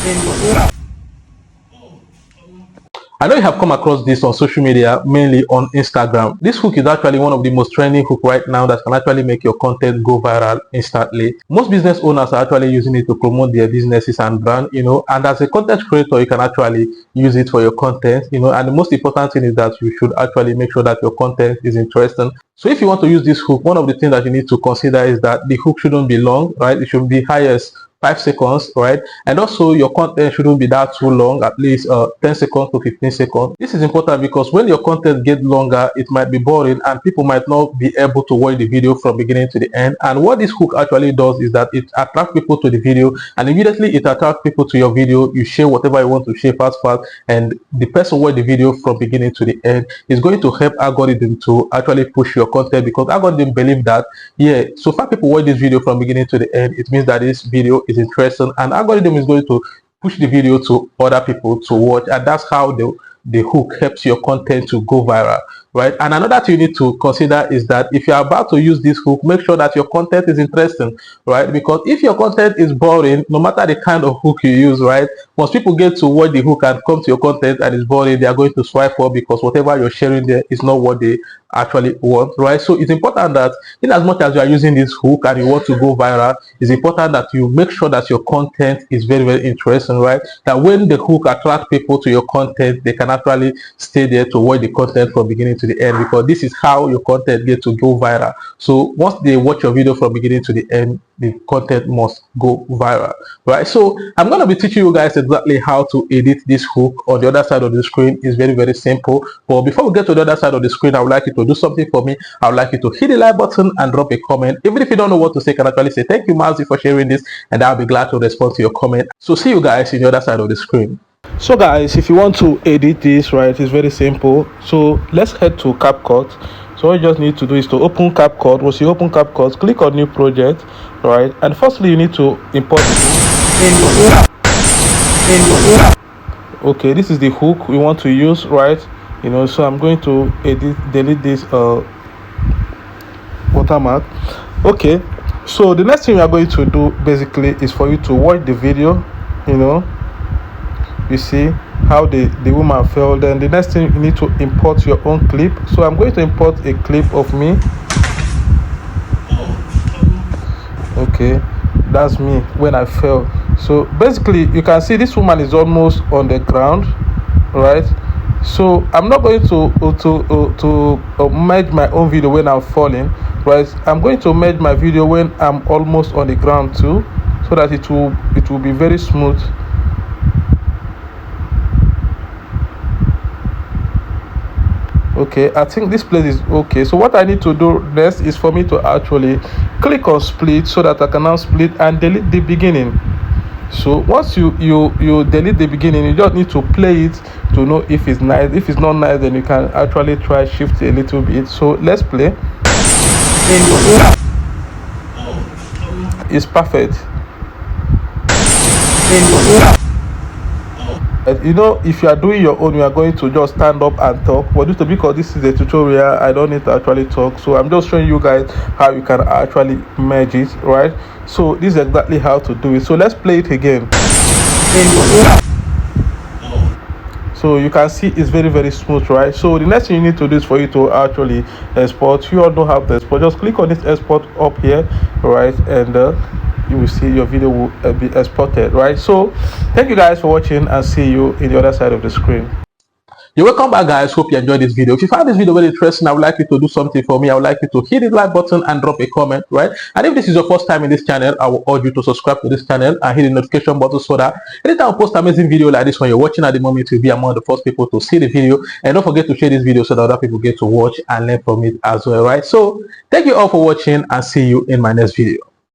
I know you have come across this on social media, mainly on Instagram. This hook is actually one of the most trending hook right now that can actually make your content go viral instantly. Most business owners are actually using it to promote their businesses and brand, and as a content creator, you can actually use it for your content, and the most important thing is that you should actually make sure that your content is interesting. So if you want to use this hook, one of the things that you need to consider is that the hook shouldn't be long, right? It should be highest 5 seconds, right? And also your content shouldn't be that too long, at least 10 seconds to 15 seconds. This is important because when your content gets longer, it might be boring and people might not be able to watch the video from beginning to the end. And what this hook actually does is that it attracts people to the video, and immediately it attracts people to your video. You share whatever you want to share fast, and the person watch the video from beginning to the end is going to help algorithm to actually push your content, because algorithm believe that, yeah, so far people watch this video from beginning to the end, it means that this video is interesting, and algorithm is going to push the video to other people to watch, and that's how the hook helps your content to go viral, right? And another thing you need to consider is that if you're about to use this hook, make sure that your content is interesting, right? Because if your content is boring, no matter the kind of hook you use, right, once people get to watch the hook and come to your content and it's boring, they are going to swipe up, because whatever you're sharing there is not what they actually want, right? So it's important that in as much as you are using this hook and you want to go viral, it's important that you make sure that your content is very, very interesting, right? That when the hook attracts people to your content, they can actually stay there to watch the content from beginning to the end, because this is how your content gets to go viral. So once they watch your video from beginning to the end, the content must go viral, right? So I'm going to be teaching you guys exactly how to edit this hook. On the other side of the screen is very, very simple. But before we get to the other side of the screen, I would like you to do something for me. I would like you to hit the like button and drop a comment. Even if you don't know what to say, you can actually say thank you, Mazi, for sharing this, and I'll be glad to respond to your comment. So see you guys in the other side of the screen. So guys, if you want to edit this, right, it's very simple. So let's head to CapCut. So what you just need to do is to open CapCut. Once you open CapCut, click on new project, right? And firstly, you need to import it. Okay, this is the hook we want to use, right? So I'm going to delete this watermark. Okay, so the next thing we are going to do basically is for you to watch the video. You see how the woman fell. Then the next thing, you need to import your own clip. So I'm going to import a clip of me. Okay, that's me when I fell. So basically you can see this woman is almost on the ground, right? So I'm not going to merge my own video when I'm falling, right? I'm going to merge my video when I'm almost on the ground too, so that it will be very smooth. Okay, I think this place is okay. So what I need to do next is for me to actually click on split, so that I can now split and delete the beginning. So once you delete the beginning, you just need to play it to know if it's nice. If it's not nice, then you can actually try shift a little bit. So let's play. It's perfect. If you are doing your own, you are going to just stand up and talk. But because this is a tutorial, I don't need to actually talk. So I'm just showing you guys how you can actually merge it, right? So this is exactly how to do it. So let's play it again. So you can see it's very, very smooth, right? So the next thing you need to do is for you to actually export. You all don't have to export. Just click on this export up here, right? And you will see your video will be exported, right? So thank you guys for watching, and see you in the other side of the screen. You're welcome back, guys. Hope you enjoyed this video. If you found this video very interesting, I would like you to do something for me. I would like you to hit the like button and drop a comment, right? And if this is your first time in this channel, I will urge you to subscribe to this channel and hit the notification button, so that anytime I post amazing video like this one you're watching at the moment, you'll be among the first people to see the video. And don't forget to share this video so that other people get to watch and learn from it as well, right? So thank you all for watching, and see you in my next video.